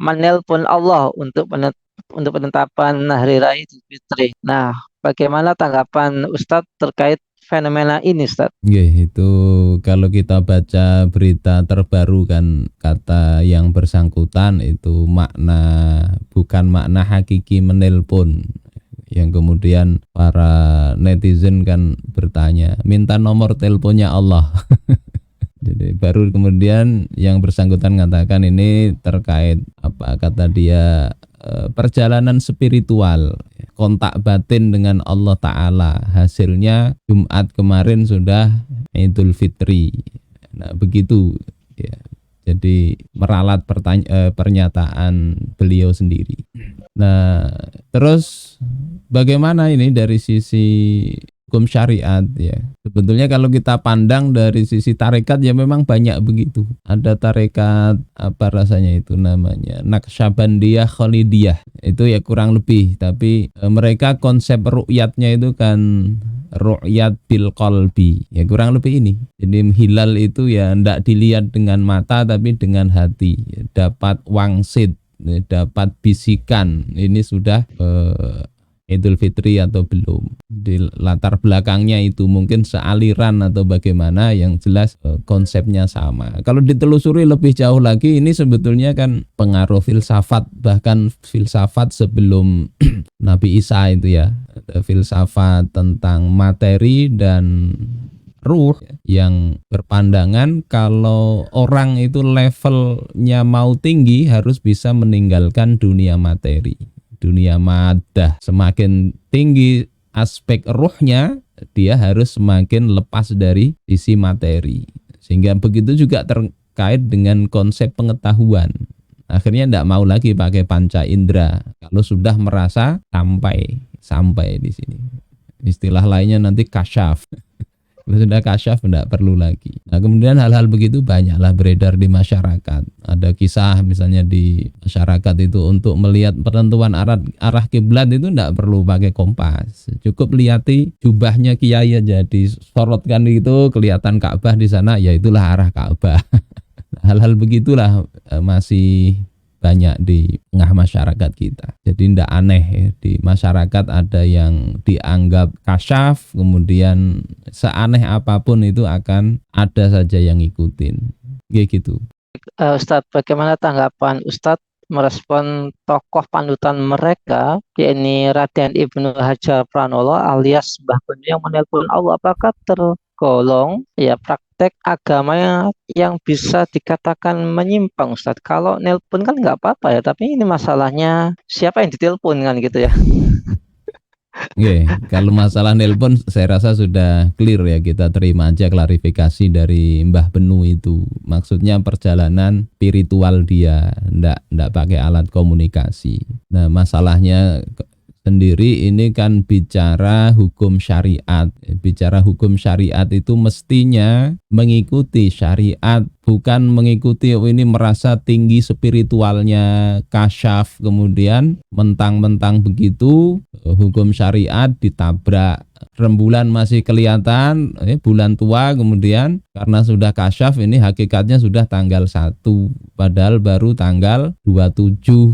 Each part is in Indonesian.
menelpon Allah untuk penetapan hari raya Idul Fitri. Nah, bagaimana tanggapan Ustadz terkait fenomena ini, Ustadz? Nggih, itu kalau kita baca berita terbaru kan kata yang bersangkutan itu bukan makna hakiki menelpon, yang kemudian para netizen kan bertanya minta nomor teleponnya Allah. Jadi baru kemudian yang bersangkutan mengatakan ini terkait apa kata dia perjalanan spiritual, kontak batin dengan Allah Ta'ala. Hasilnya Jumat kemarin sudah Idul Fitri. Nah begitu ya. Jadi meralat pernyataan beliau sendiri. Nah terus bagaimana ini dari sisi hukum syariat ya. Sebetulnya kalau kita pandang dari sisi tarekat ya memang banyak begitu. Ada tarekat apa rasanya itu namanya Naqsyabandiyah Khalidiyah. Itu ya kurang lebih, tapi mereka konsep ru'yatnya itu kan ru'yat bil qalbi. Ya kurang lebih ini. Jadi hilal itu ya ndak dilihat dengan mata tapi dengan hati. Ya, dapat wangsit, ya, dapat bisikan. Ini sudah Idul Fitri atau belum. Di latar belakangnya itu mungkin sealiran atau bagaimana, yang jelas konsepnya sama. Kalau ditelusuri lebih jauh lagi ini sebetulnya kan pengaruh filsafat, bahkan filsafat sebelum Nabi Isa itu ya. Ada filsafat tentang materi dan ruh yang berpandangan kalau orang itu levelnya mau tinggi harus bisa meninggalkan dunia materi, dunia madah. Semakin tinggi aspek ruhnya, dia harus semakin lepas dari sisi materi. Sehingga begitu juga terkait dengan konsep pengetahuan. Akhirnya tidak mau lagi pakai panca indera kalau sudah merasa sampai di sini. Istilah lainnya nanti kasyaf. Kalau sudah kasyaf tidak perlu lagi. Nah kemudian hal-hal begitu banyaklah beredar di masyarakat. Ada kisah misalnya di masyarakat itu untuk melihat penentuan arah kiblat itu tidak perlu pakai kompas. Cukup lihati jubahnya kiai aja, disorotkan itu kelihatan Ka'bah di sana, ya itulah arah Ka'bah. Hal-hal begitulah masih banyak di tengah masyarakat kita. Jadi tidak aneh ya, di masyarakat ada yang dianggap kasyaf, kemudian seaneh apapun itu akan ada saja yang ngikutin. Kayak gitu. Ustadz, bagaimana tanggapan Ustadz merespon tokoh panutan mereka, yakni Raden Ibnu Hajar Pranolo alias Mbah Bunu yang menelpon Allah? Apakah tergolong ya praktek agama yang bisa dikatakan menyimpang, Ustadz? Kalau nelpon kan nggak apa-apa ya, tapi ini masalahnya siapa yang ditelepon kan gitu ya. Oke, kalau masalah nelpon saya rasa sudah clear ya, kita terima aja klarifikasi dari Mbah Benu itu. Maksudnya perjalanan spiritual dia, ndak pakai alat komunikasi. Nah, masalahnya sendiri ini kan bicara hukum syariat. Bicara hukum syariat itu mestinya mengikuti syariat, bukan mengikuti ini merasa tinggi spiritualnya, kasyaf, kemudian mentang-mentang begitu hukum syariat ditabrak. Rembulan masih kelihatan, bulan tua, kemudian karena sudah kasyaf ini hakikatnya sudah tanggal 1, padahal baru tanggal 27.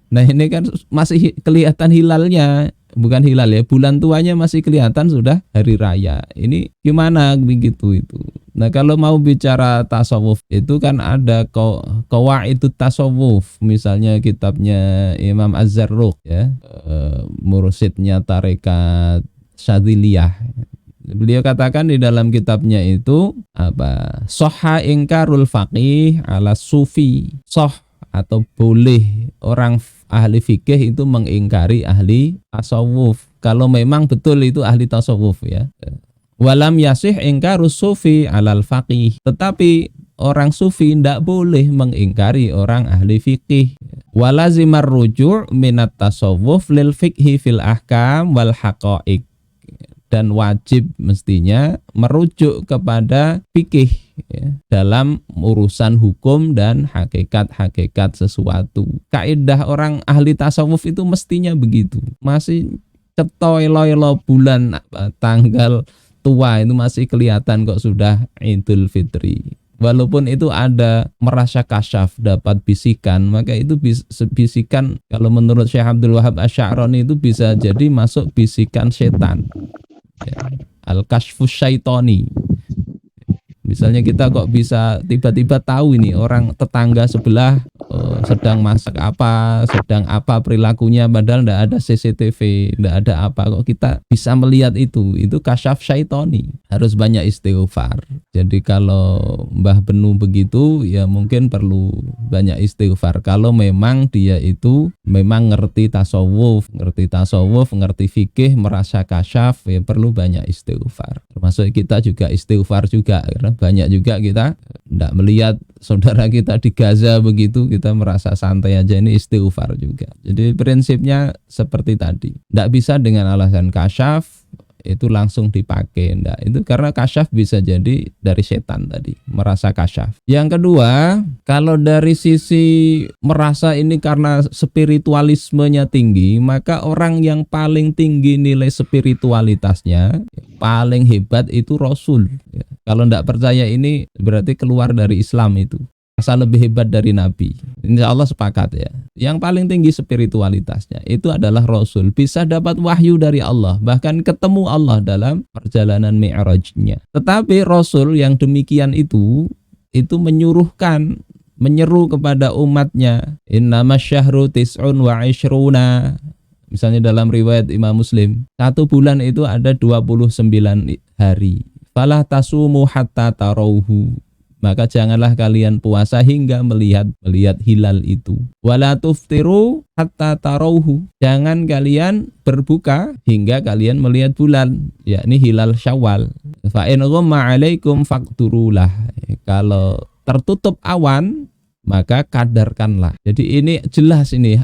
Nah ini kan masih kelihatan hilalnya, bukan hilal ya, bulan tuanya masih kelihatan sudah hari raya. Ini gimana begitu itu. Nah kalau mau bicara tasawuf itu kan ada qawaidut tasawuf, misalnya kitabnya Imam Az-Zarruq ya, mursyidnya tarekat Syadziliyah. Beliau katakan di dalam kitabnya itu apa? Soha ingkarul faqih ala sufi. Atau boleh orang ahli fikih itu mengingkari ahli tasawuf kalau memang betul itu ahli tasawuf ya. Walam yasih ingkarus sufi alal faqih, tetapi orang sufi tidak boleh mengingkari orang ahli fikih. Walazimar ruju' minat tasawuf lil fikhi fil ahkam wal haqa'iq, dan wajib mestinya merujuk kepada fikih ya, dalam urusan hukum dan hakikat-hakikat sesuatu. Kaidah orang ahli tasawuf itu mestinya begitu. Masih cetoy-loy-lo bulan tanggal tua itu masih kelihatan kok sudah Idul Fitri. Walaupun itu ada merasa kasyaf, dapat bisikan, maka itu bisikan kalau menurut Syekh Abdul Wahab Asy'arani itu bisa jadi masuk bisikan setan. Ya. Al-kashfus syaitoni. Misalnya kita kok bisa tiba-tiba tahu ini orang tetangga sebelah sedang masak apa, sedang apa perilakunya, padahal tidak ada CCTV, tidak ada apa, kok kita bisa melihat itu kasyaf syaitoni. Harus banyak istighfar. Jadi kalau Mbah Benu begitu, ya mungkin perlu banyak istighfar. Kalau memang dia itu memang ngerti tasawuf, ngerti fikih, merasa kasyaf, ya perlu banyak istighfar. Termasuk kita juga istighfar juga, karena banyak juga kita tidak melihat saudara kita di Gaza begitu, kita merasa santai aja, ini istighfar juga. Jadi prinsipnya seperti tadi, tidak bisa dengan alasan kasyaf itu langsung dipakai, enggak. Itu karena kasyaf bisa jadi dari setan tadi, merasa kasyaf. Yang kedua, kalau dari sisi merasa ini karena spiritualismenya tinggi, maka orang yang paling tinggi nilai spiritualitasnya, paling hebat itu Rasul. Kalau enggak percaya ini berarti keluar dari Islam itu. Rasa lebih hebat dari Nabi. Insya Allah sepakat ya. Yang paling tinggi spiritualitasnya itu adalah Rasul. Bisa dapat wahyu dari Allah. Bahkan ketemu Allah dalam perjalanan Mi'rajnya. Tetapi Rasul yang demikian itu menyeru kepada umatnya. Innama syahru tis'un wa ishruna. Misalnya dalam riwayat Imam Muslim. 1 bulan itu ada 29 hari. Falah tasumu hatta tarauhu. Maka janganlah kalian puasa hingga melihat hilal itu. Wala tuftiru hatta tarauhu. Jangan kalian berbuka hingga kalian melihat bulan, yakni hilal Syawal. Fa in ghamma 'alaikum faqturulah. Kalau tertutup awan, maka kadarkanlah. Jadi ini jelas ini.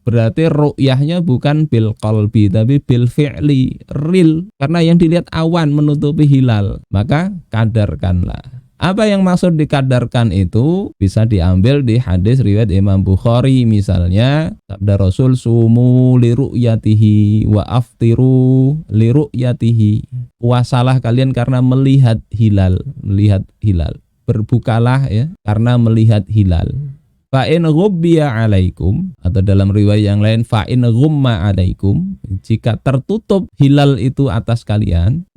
Berarti ru'yahnya bukan bil qalbi tapi bil fi'li, real. Karena yang dilihat awan menutupi hilal, maka kadarkanlah. Apa yang maksud dikadarkan itu bisa diambil di hadis riwayat Imam Bukhari, misalnya sabda Rasul, sumu li ru'yatihi wa aftiru li ru'yatihi. Puasalah kalian karena melihat hilal. Berbukalah ya karena melihat hilal. Fa in ghubbiya 'alaikum, atau dalam riwayat yang lain fa in ghumma 'alaikum, jika tertutup hilal itu atas kalian.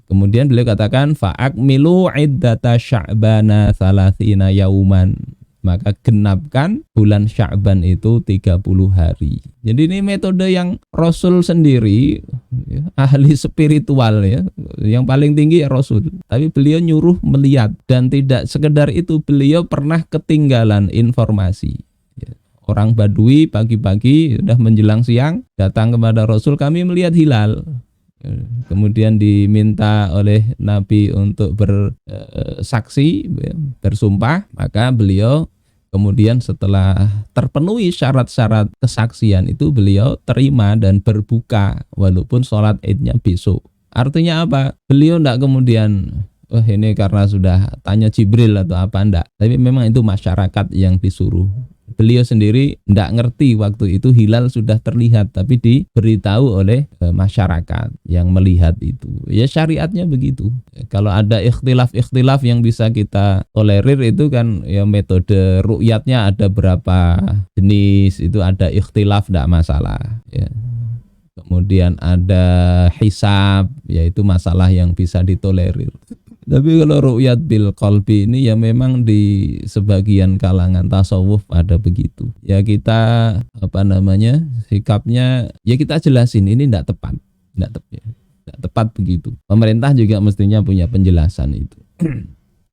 Kemudian beliau katakan fa'akmilu iddata sya'bana thalathina yauman. Maka genapkan bulan Sya'ban itu 30 hari. Jadi ini metode yang Rasul sendiri ya, ahli spiritual ya. Yang paling tinggi ya Rasul. Tapi beliau nyuruh melihat, dan tidak sekedar itu, beliau pernah ketinggalan informasi. Orang Badui pagi-pagi sudah menjelang siang datang kepada Rasul, kami melihat hilal. Kemudian diminta oleh Nabi untuk bersaksi, bersumpah, maka beliau kemudian setelah terpenuhi syarat-syarat kesaksian itu beliau terima dan berbuka walaupun sholat idnya besok. Artinya apa? Beliau tidak kemudian ini karena sudah tanya Jibril atau apa, enggak. Tapi memang itu masyarakat yang disuruh. Beliau sendiri tidak ngerti waktu itu hilal sudah terlihat, tapi diberitahu oleh masyarakat yang melihat itu. Ya syariatnya begitu. Kalau ada ikhtilaf yang bisa kita tolerir itu kan ya metode ru'yatnya ada berapa jenis, itu ada ikhtilaf tidak masalah ya. Kemudian ada hisab, yaitu masalah yang bisa ditolerir. Tapi kalau ru'yat bil qalbi ini ya memang di sebagian kalangan tasawuf ada begitu. Ya kita sikapnya ya kita jelasin ini tidak tepat. Tidak tepat begitu. Pemerintah juga mestinya punya penjelasan itu.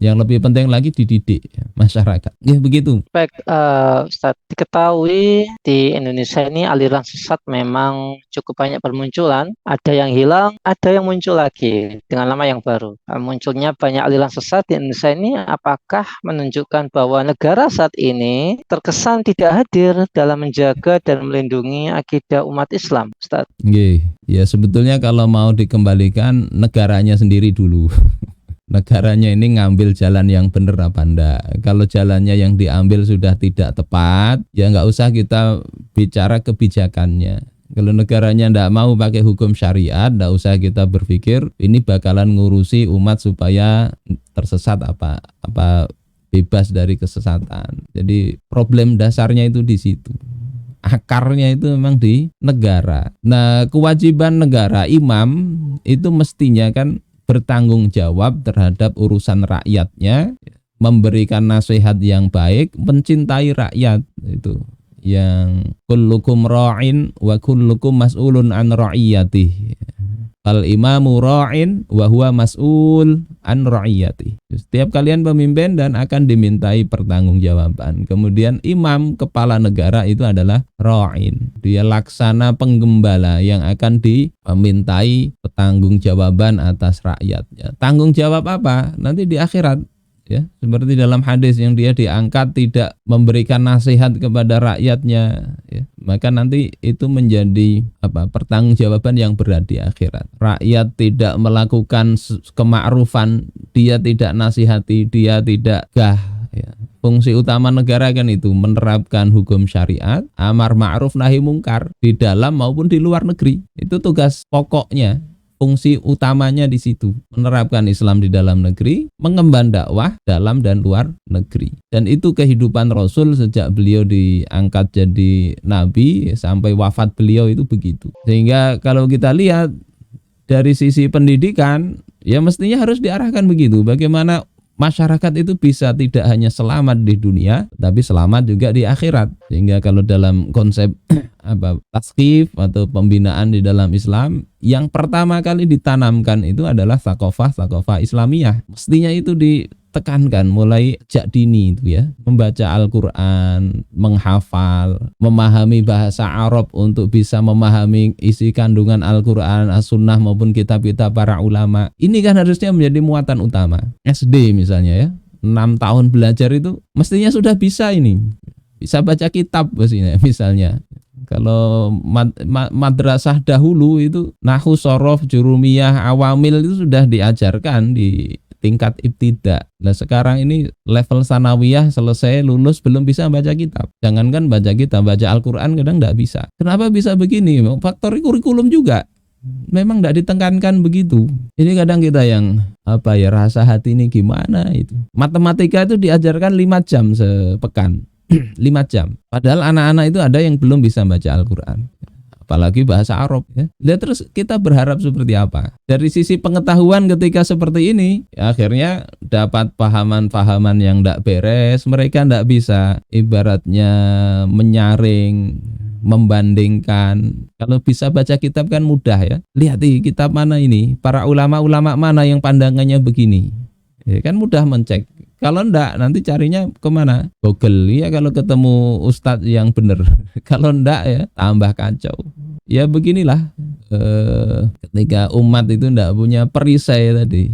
Yang lebih penting lagi dididik masyarakat. Ya begitu. Baik, Ustaz, diketahui di Indonesia ini aliran sesat memang cukup banyak bermunculan. Ada yang hilang, ada yang muncul lagi dengan nama yang baru. Munculnya banyak aliran sesat di Indonesia ini apakah menunjukkan bahwa negara saat ini terkesan tidak hadir dalam menjaga dan melindungi akidah umat Islam, Ustaz? Ya sebetulnya kalau mau dikembalikan negaranya sendiri dulu. Negaranya ini ngambil jalan yang benar apa enggak. Kalau jalannya yang diambil sudah tidak tepat, ya nggak usah kita bicara kebijakannya. Kalau negaranya enggak mau pakai hukum syariat, enggak usah kita berpikir ini bakalan ngurusi umat supaya tersesat apa bebas dari kesesatan. Jadi problem dasarnya itu di situ. Akarnya itu memang di negara. Nah, kewajiban negara, imam itu mestinya kan bertanggung jawab terhadap urusan rakyatnya, memberikan nasihat yang baik, mencintai rakyat itu. Yang kullukum ra'in wa kullukum mas'ulun an ra'iyatih. Al imamu ra'in wa huwa mas'ul an ra'iyatih. Setiap kalian pemimpin dan akan dimintai pertanggungjawaban. Kemudian imam kepala negara itu adalah ra'in. Dia laksana penggembala yang akan dimintai pertanggungjawaban atas rakyatnya. Tanggung jawab apa? Nanti di akhirat. Ya, seperti dalam hadis yang dia diangkat tidak memberikan nasihat kepada rakyatnya, ya, maka nanti itu menjadi pertanggungjawaban yang berat di akhirat. Rakyat tidak melakukan kemakrufan, dia tidak nasihati, dia tidak gah, ya. Fungsi utama negara kan itu menerapkan hukum syariat, amar ma'ruf nahi mungkar di dalam maupun di luar negeri. Itu tugas pokoknya. Fungsi utamanya di situ, menerapkan Islam di dalam negeri, mengemban dakwah dalam dan luar negeri. Dan itu kehidupan Rasul sejak beliau diangkat jadi nabi sampai wafat beliau itu begitu. Sehingga kalau kita lihat dari sisi pendidikan, ya mestinya harus diarahkan begitu. Bagaimana masyarakat itu bisa tidak hanya selamat di dunia, tapi selamat juga di akhirat. Sehingga kalau dalam konsep tasqif atau pembinaan di dalam Islam, yang pertama kali ditanamkan itu adalah thaqafah Islamiyah. Mestinya itu ditekankan mulai sejak dini itu ya, membaca Al-Qur'an, menghafal, memahami bahasa Arab untuk bisa memahami isi kandungan Al-Qur'an, As-Sunnah maupun kitab-kitab para ulama. Ini kan harusnya menjadi muatan utama. SD misalnya ya, 6 tahun belajar itu mestinya sudah bisa ini. Bisa baca kitab misalnya. Kalau madrasah dahulu itu nahwu, shorof, jurumiyah, awamil itu sudah diajarkan di tingkat ibtida. Nah sekarang ini level sanawiyah selesai lulus belum bisa baca kitab. Jangankan baca kitab, baca Al-Quran kadang tidak bisa. Kenapa bisa begini? Faktor kurikulum juga. Memang tidak ditekankan begitu. Ini kadang kita yang rasa hati ini gimana itu. Matematika itu diajarkan 5 jam sepekan. 5 jam. Padahal anak-anak itu ada yang belum bisa baca Al-Quran. Apalagi bahasa Arab ya. Lihat terus kita berharap seperti apa? Dari sisi pengetahuan ketika seperti ini, ya akhirnya dapat pahaman-pahaman yang tidak beres. Mereka tidak bisa ibaratnya menyaring, membandingkan. Kalau bisa baca kitab kan mudah ya. Lihat nih kitab mana ini, para ulama-ulama mana yang pandangannya begini. Ya kan mudah mencek. Kalau enggak nanti carinya kemana? Google ya, kalau ketemu ustadz yang benar. Kalau enggak ya tambah kacau. Ya beginilah ketika umat itu enggak punya perisai tadi,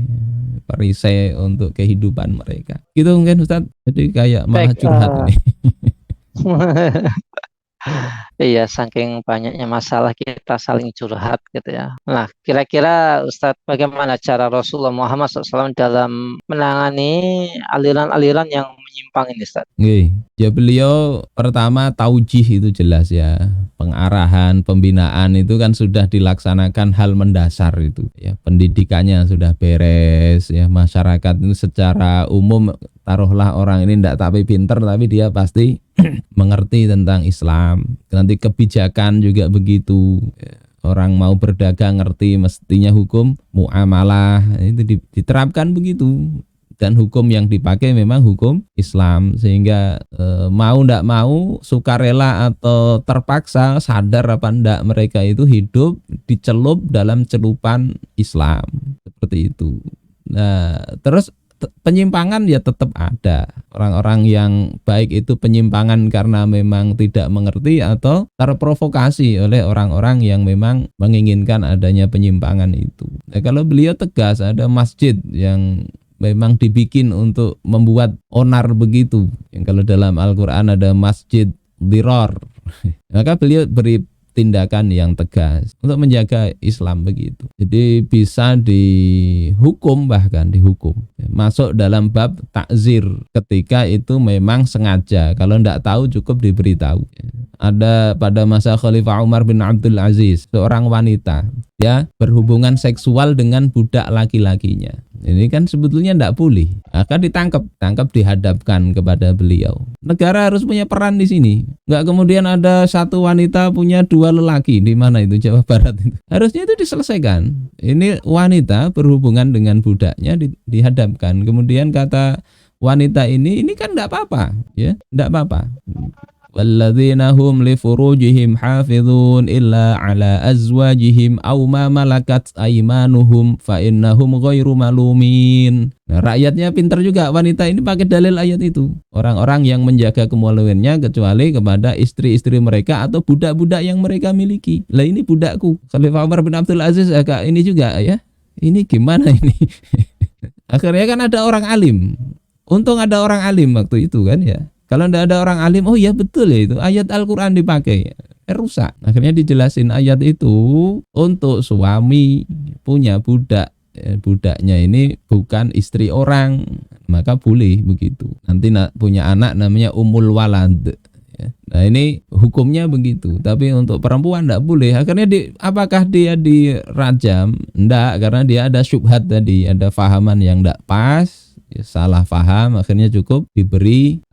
perisai untuk kehidupan mereka. Gitu mungkin Ustadz. Jadi kayak malah curhat ini. Iya, saking banyaknya masalah kita saling curhat gitu ya. Nah, kira-kira Ustadz, bagaimana cara Rasulullah Muhammad SAW dalam menangani aliran-aliran yang menyimpang ini, Ustadz? Ya beliau pertama taujih itu jelas ya. Pengarahan, pembinaan itu kan sudah dilaksanakan hal mendasar itu ya. Pendidikannya sudah beres ya. Masyarakat itu secara umum, taruhlah orang ini tidak tapi pinter, tapi dia pasti mengerti tentang Islam. Nanti kebijakan juga begitu. Orang mau berdagang ngerti mestinya hukum muamalah itu diterapkan begitu. Dan hukum yang dipakai memang hukum Islam. Sehingga mau tidak mau, sukarela atau terpaksa, sadar apa tidak, mereka itu hidup dicelup dalam celupan Islam. Seperti itu. Nah terus penyimpangan ya tetap ada. Orang-orang yang baik itu penyimpangan karena memang tidak mengerti atau terprovokasi oleh orang-orang yang memang menginginkan adanya penyimpangan itu. Nah, kalau beliau tegas, ada masjid yang memang dibikin untuk membuat onar begitu. Yang kalau dalam Al-Quran ada masjid dirar. Maka beliau beri tindakan yang tegas untuk menjaga Islam begitu. Jadi bisa dihukum, bahkan dihukum. Masuk dalam bab takzir ketika itu memang sengaja. Kalau tidak tahu cukup diberitahu. Ada pada masa Khalifah Umar bin Abdul Aziz, seorang wanita ya berhubungan seksual dengan budak laki-lakinya. Ini kan sebetulnya tidak boleh. Akan tangkap dihadapkan kepada beliau. Negara harus punya peran di sini. Nggak kemudian ada satu wanita punya dua lelaki di mana itu Jawa Barat itu. Harusnya itu diselesaikan. Ini wanita berhubungan dengan budaknya dihadapkan. Kemudian kata wanita ini kan tidak apa-apa, ya, tidak apa-apa. Walladzina hum li furujihim hafizun illa ala azwajihim aw ma malakat aymanuhum fa innahum ghairu malumin. Nah, rakyatnya pintar juga, wanita ini pakai dalil ayat itu. Orang-orang yang menjaga kemaluannya kecuali kepada istri-istri mereka atau budak-budak yang mereka miliki. Lah ini budakku. Khalifah Umar bin Abdul Aziz agak ini juga ya. Ini gimana ini? Akhirnya kan ada orang alim. Untung ada orang alim waktu itu kan ya. Kalau tidak ada orang alim, oh iya betul ya itu ayat Al-Quran dipakai, rusak. Akhirnya dijelasin ayat itu untuk suami punya budak, budaknya ini bukan istri orang, maka boleh begitu. Nanti punya anak namanya Ummul Walad. Nah ini hukumnya begitu, tapi untuk perempuan tidak boleh. Akhirnya apakah dia dirajam? Tidak, karena dia ada syubhat tadi, ada fahaman yang tidak pas. Ya, salah paham, akhirnya cukup diberi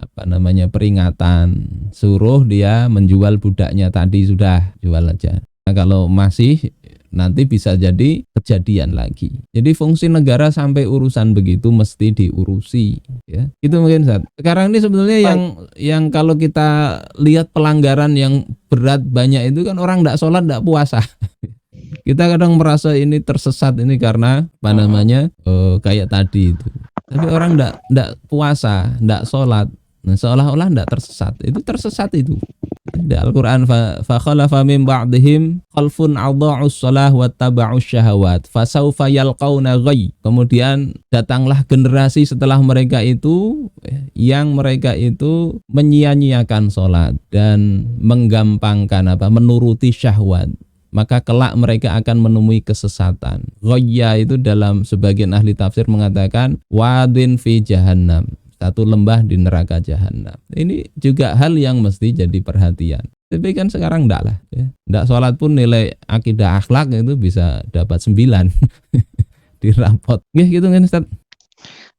peringatan, suruh dia menjual budaknya tadi, sudah jual aja. Nah, kalau masih nanti bisa jadi kejadian lagi. Jadi fungsi negara sampai urusan begitu mesti diurusi, ya. Itu mungkin Ustaz. Sekarang ini sebetulnya yang kalau kita lihat pelanggaran yang berat banyak itu kan orang tidak sholat, tidak puasa. Kita kadang merasa ini tersesat ini karena kayak tadi itu. Tapi orang enggak puasa, enggak sholat, nah, seolah-olah enggak tersesat. Itu tersesat itu. Di Al-Quran fa khalafa min ba'dihim khalfun adha'us shalah wattaba'us syahawat fasaufa yalqauna ghayy. Kemudian datanglah generasi setelah mereka itu yang mereka itu menyia-nyiakan sholat dan menggampangkan menuruti syahwat. Maka kelak mereka akan menemui kesesatan. Ghayya itu dalam sebagian ahli tafsir mengatakan wadin fi jahannam, satu lembah di neraka jahanam. Ini juga hal yang mesti jadi perhatian. Tapi kan sekarang enggak lah, ya. Enggak sholat pun nilai akidah akhlak itu bisa dapat 9 di rapot. Ya gitu kan Ustaz.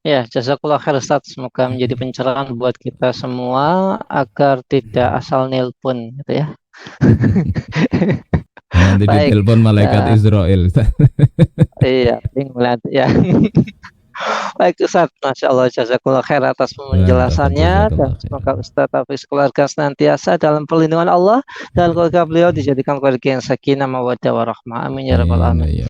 Ya, jazakallah khair Ustaz. Semoga menjadi pencerahan buat kita semua agar tidak asal nelpon gitu ya. Nanti ditelepon malaikat Israel. Iya, ya. Baik Ustaz, Masya Allah, jazakallah khair atas penjelasannya, dan semoga Ustaz Hafiz keluarga senantiasa dalam perlindungan Allah dan keluarga beliau dijadikan keluarga yang sakinah mawaddah warahmah. Amin ya rabbal alamin.